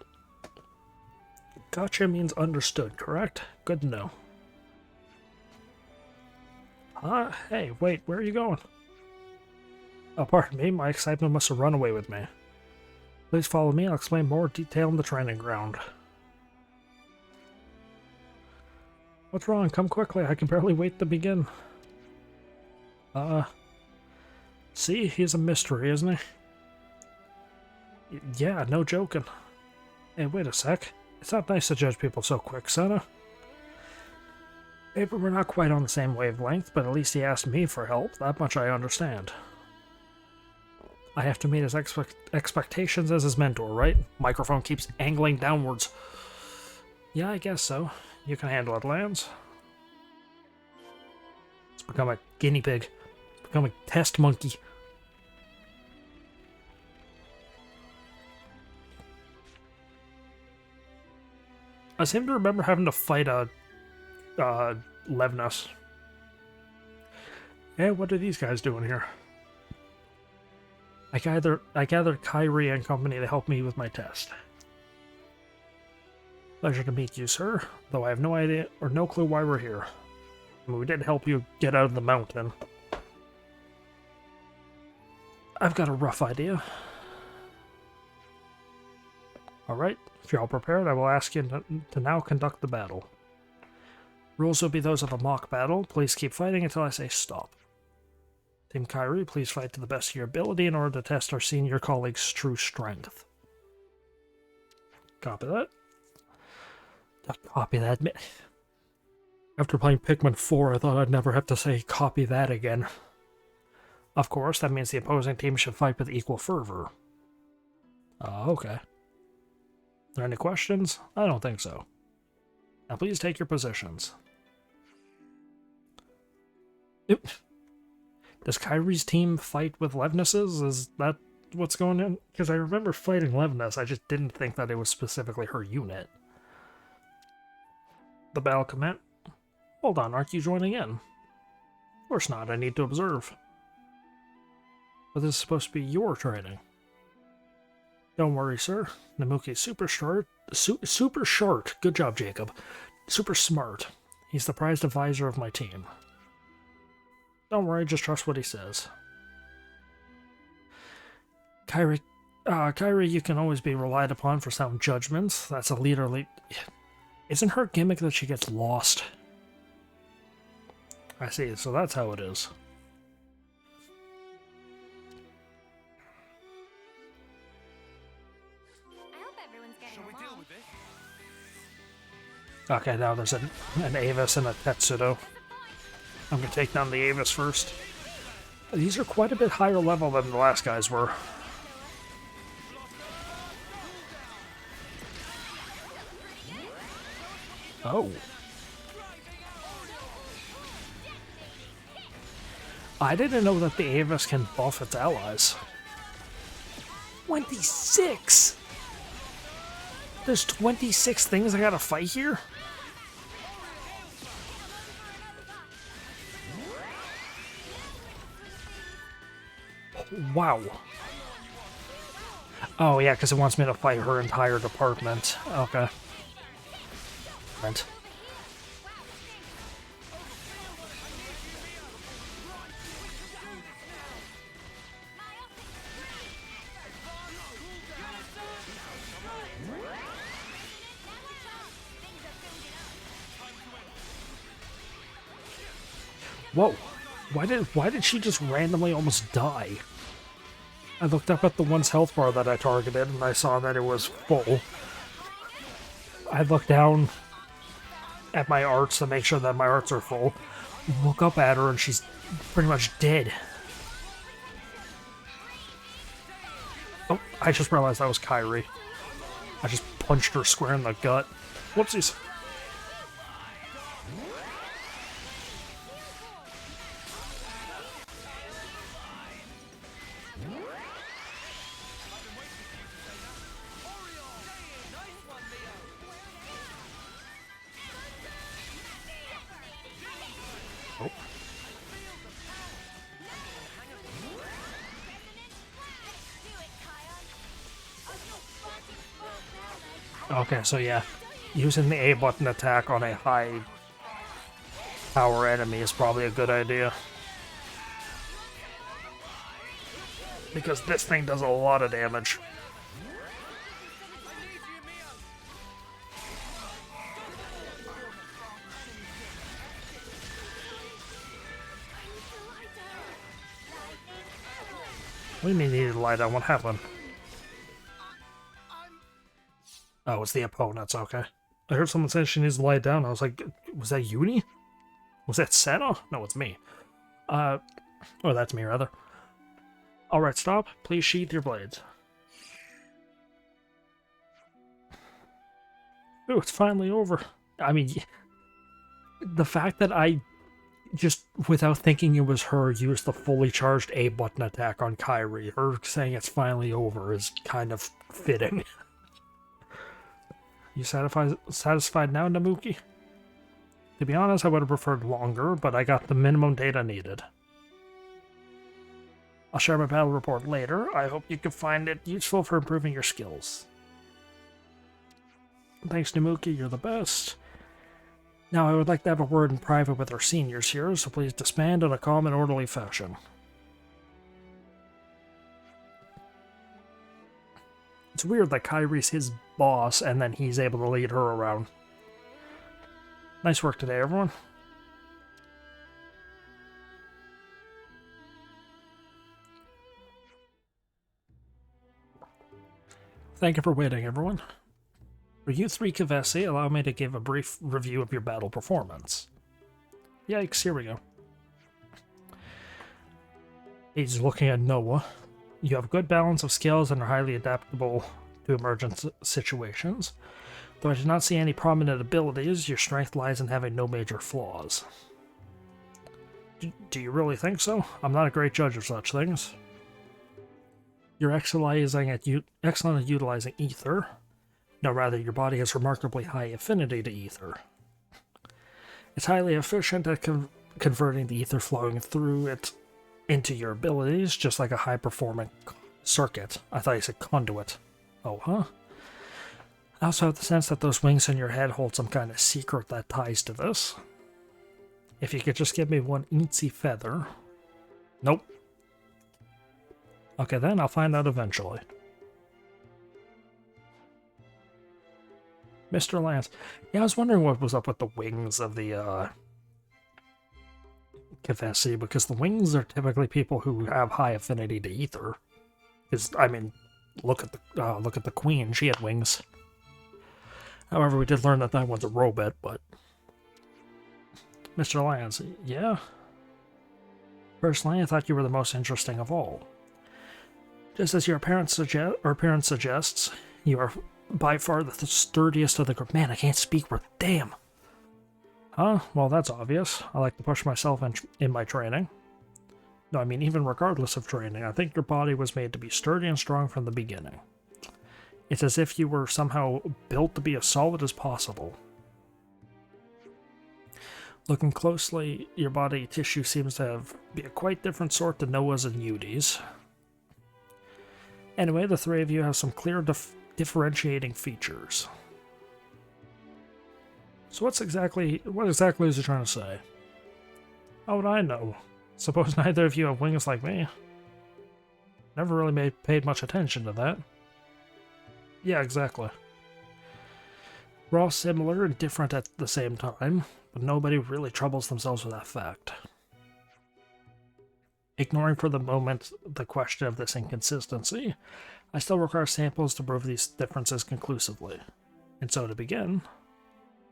Gotcha means understood, correct? Good to know. Huh? Hey, wait, where are you going? Oh, pardon me, my excitement must have run away with me. Please follow me, I'll explain more detail in the training ground. What's wrong? Come quickly, I can barely wait to begin. See, he's a mystery, isn't he? Yeah, no joking. Hey, wait a sec. It's not nice to judge people so quick, Senna. Maybe we're not quite on the same wavelength, but at least he asked me for help. That much I understand. I have to meet his expectations as his mentor, right? Microphone keeps angling downwards. Yeah, I guess so. You can handle it, Lance. It's become a guinea pig. It's become a test monkey. I seem to remember having to fight a Levnus. Hey, what are these guys doing here? I gathered Kyrie and company to help me with my test. Pleasure to meet you, sir, though I have no idea or no clue why we're here. I mean, we did help you get out of the mountain. I've got a rough idea. Alright, if you're all prepared, I will ask you to now conduct the battle. Rules will be those of a mock battle. Please keep fighting until I say stop. Team Kyrie, please fight to the best of your ability in order to test our senior colleague's true strength. Copy that. Copy that. After playing Pikmin 4, I thought I'd never have to say copy that again. Of course, that means the opposing team should fight with equal fervor. Okay. Are there any questions? I don't think so. Now please take your positions. Yep. Does Kyrie's team fight with Levnus's? Is that what's going on? Because I remember fighting Levnus, I just didn't think that it was specifically her unit. The battle command. Hold on, aren't you joining in? Of course not, I need to observe. But this is supposed to be your training. Don't worry, sir. Namuki's super super short. Good job, Jacob. Super smart. He's the prized advisor of my team. Don't worry, just trust what he says. Kyrie, you can always be relied upon for sound judgments. That's a leaderly... Isn't her gimmick that she gets lost? I see, so that's how it is. I hope everyone's getting Shall we deal along. with this? Okay, now there's an Avis and a Tetsudo. I'm gonna take down the Avis first. These are quite a bit higher level than the last guys were. Oh. I didn't know that the Avis can buff its allies. 26! There's 26 things I gotta fight here? Wow. Oh yeah, because it wants me to fight her entire department. Okay. Right. Whoa. Why did she just randomly almost die? I looked up at the one's health bar that I targeted and I saw that it was full. I looked down at my arts to make sure that my arts are full. Look up at her and she's pretty much dead. Oh, I just realized that was Kyrie. I just punched her square in the gut. Whoopsies. Okay, so yeah, using the A button attack on a high power enemy is probably a good idea. Because this thing does a lot of damage. What do you mean needed to lie down? What happened? Oh, it's the opponents, okay. I heard someone say she needs to lie down. I was like, was that Uni? Was that Senna? No, it's me. Oh, that's me, rather. Alright, stop. Please sheath your blades. Ooh, it's finally over. I mean, the fact that I just, without thinking it was her, used the fully charged A button attack on Kyrie. Her saying it's finally over is kind of fitting. You satisfied now, Namuki? To be honest, I would have preferred longer, but I got the minimum data needed. I'll share my battle report later. I hope you can find it useful for improving your skills. Thanks, Namuki, you're the best. Now, I would like to have a word in private with our seniors here, so please disband in a calm and orderly fashion. It's weird that Kyrie's his boss, and then he's able to lead her around. Nice work today, everyone. Thank you for waiting, everyone. For you three Kavesi, allow me to give a brief review of your battle performance. Yikes, here we go. He's looking at Noah. You have a good balance of skills and are highly adaptable to emergent situations. Though I do not see any prominent abilities, your strength lies in having no major flaws. Do you really think so? I'm not a great judge of such things. You're excellent at utilizing ether. No, rather, your body has remarkably high affinity to ether. It's highly efficient at converting the ether flowing through it into your abilities, just like a high-performing circuit. I thought you said conduit. Oh, huh? I also have the sense that those wings in your head hold some kind of secret that ties to this. If you could just give me one eensy feather. Nope. Okay, then I'll find out eventually. Mr. Lance. Yeah, I was wondering what was up with the wings of the, Kavesi, because the wings are typically people who have high affinity to ether. Because, I mean, look at the queen, she had wings. However, we did learn that that one's a robot, but... Mr. Lance, yeah? Personally, I thought you were the most interesting of all. Just as your appearance suggests, you are by far the sturdiest of the group. Man, I can't speak worth damn. Huh? Well, that's obvious. I like to push myself in my training. No, I mean, even regardless of training, I think your body was made to be sturdy and strong from the beginning. It's as if you were somehow built to be as solid as possible. Looking closely, your body tissue seems to be a quite different sort to Noah's and Yudi's. Anyway, the three of you have some clear differentiating features. So what exactly is he trying to say? How would I know? Suppose neither of you have wings like me. Never really paid much attention to that. Yeah, exactly. We're all similar and different at the same time, but nobody really troubles themselves with that fact. Ignoring for the moment the question of this inconsistency, I still require samples to prove these differences conclusively. And so to begin,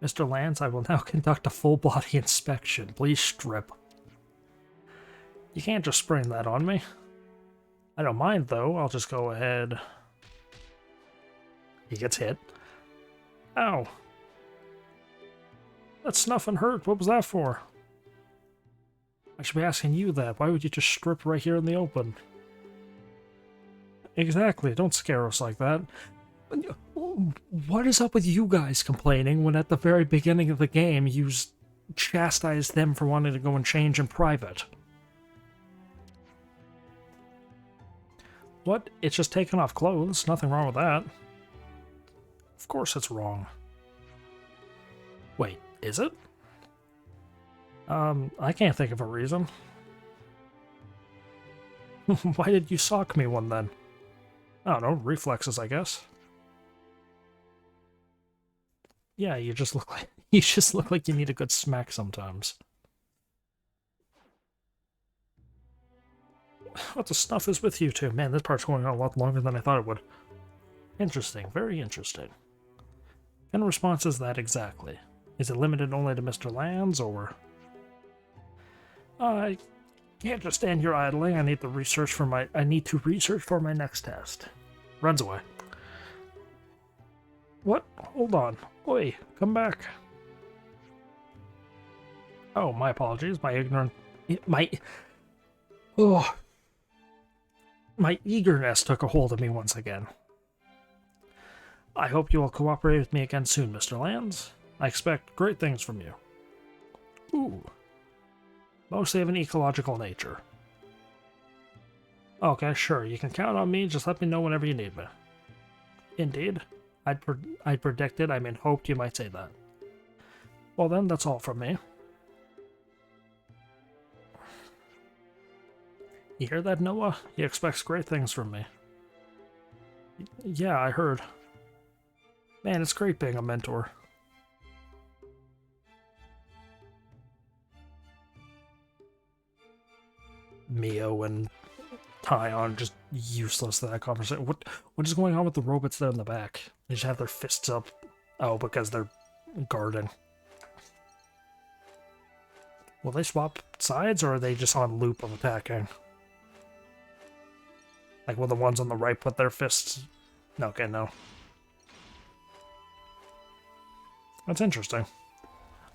Mr. Lance, I will now conduct a full-body inspection. Please strip. You can't just spring that on me. I don't mind, though. I'll just go ahead. He gets hit. Ow. That snuffing hurt. What was that for? I should be asking you that. Why would you just strip right here in the open? Exactly. Don't scare us like that. What is up with you guys complaining when at the very beginning of the game you chastised them for wanting to go and change in private? What? It's just taking off clothes. Nothing wrong with that. Of course it's wrong. Wait, is it? I can't think of a reason. Why did you sock me one then? I don't know, reflexes, I guess. Yeah, you just look like you need a good smack sometimes. What the stuff is with you two? Man, this part's going on a lot longer than I thought it would. Interesting, very interesting. What kind of response is that exactly? Is it limited only to Mr. Lands, or... I can't just stand here idling. I need to research for my next test. Runs away. What? Hold on. Oi, come back. Oh, my apologies. My eagerness took a hold of me once again. I hope you will cooperate with me again soon, Mr. Lands. I expect great things from you. Ooh. Mostly of an ecological nature. Okay, sure, you can count on me, just let me know whenever you need me. Indeed. I predicted, I mean hoped you might say that. Well then, that's all from me. You hear that, Noah? He expects great things from me. Yeah, I heard. Man, it's great being a mentor. Mio and Tyon just useless to that conversation. What is going on with the robots there in the back? They just have their fists up. Oh, because they're guarding. Will they swap sides, or are they just on loop of attacking? Like, will the ones on the right put their fists... Okay, no. That's interesting.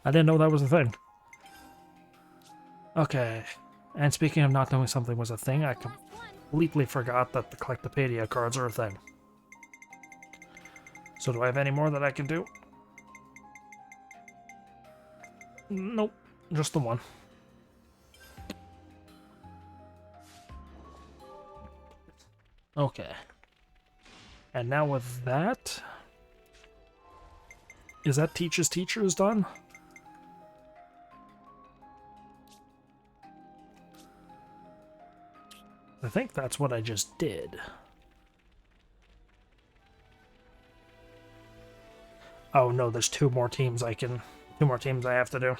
I didn't know that was a thing. Okay. And speaking of not knowing something was a thing, I completely forgot that the Collectopedia cards are a thing. So do I have any more that I can do? Nope. Just the one. Okay. And now with that... Is that Teach's Teachers done? I think that's what I just did. Oh no, there's two more teams I have to do.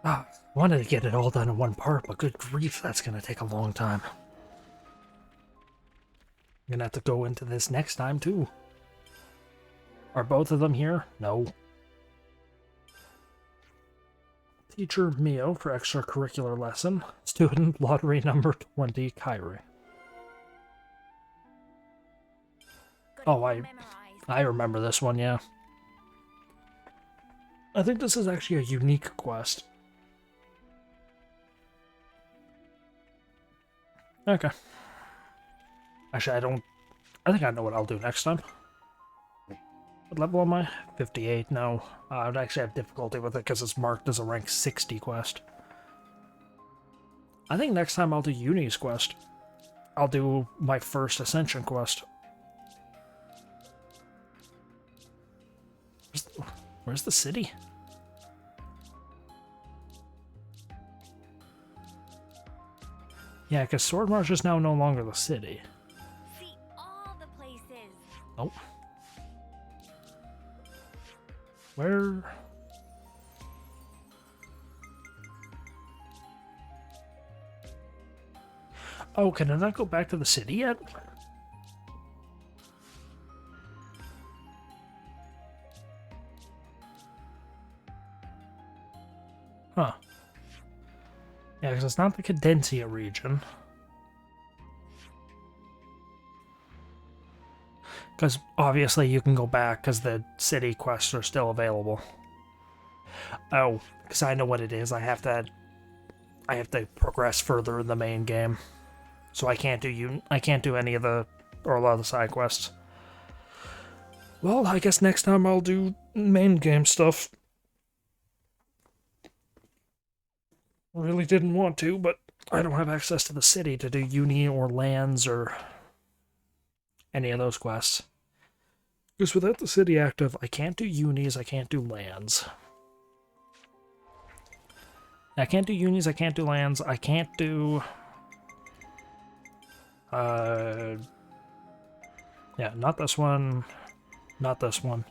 Ah, I wanted to get it all done in one part, but good grief, that's gonna take a long time. I'm gonna have to go into this next time too. Are both of them here? No. Teacher Mio for extracurricular lesson. Student lottery number 20, Kyrie. Oh, I remember this one, yeah. I think this is actually a unique quest. Okay. Actually, I think I know what I'll do next time. What level am I? 58, no. I would actually have difficulty with it because it's marked as a rank 60 quest. I think next time I'll do Uni's quest. I'll do my first Ascension quest. Where's the city? Yeah, because Swordmarsh is now no longer the city. See all the places. Oh. Where? Oh, can I not go back to the city yet? Huh. Yeah, because it's not the Cadencia region. Because obviously you can go back because the city quests are still available. Oh, because I know what it is. I have to progress further in the main game, so I can't do any of the or a lot of the side quests. Well, I guess next time I'll do main game stuff. Really didn't want to, but I don't have access to the city to do uni or lands or any of those quests. Because without the city active, I can't do unis, I can't do lands. I can't do unis, I can't do lands, I can't do... yeah, not this one, not this one.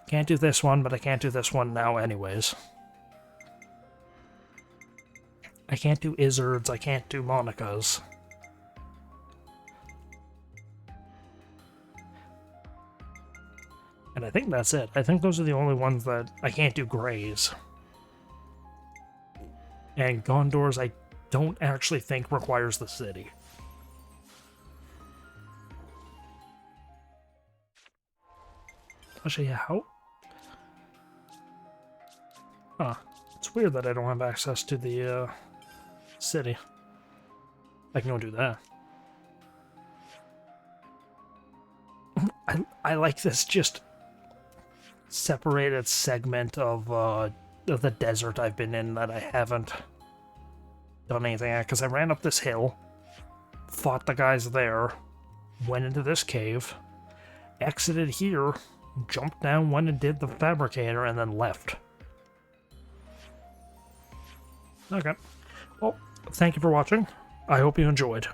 Can't do this one, but I can't do this one now anyways. I can't do Izzards, I can't do Monica's. And I think that's it. I think those are the only ones that I can't do Greys. And Gondor's I don't actually think requires the city. Actually, how? Huh. It's weird that I don't have access to the city. I can go do that. I like this just separated segment of the desert I've been in that I haven't done anything at, because I ran up this hill, fought the guys there, went into this cave, exited here, jumped down, went and did the fabricator, and then left. Okay. Well, thank you for watching. I hope you enjoyed.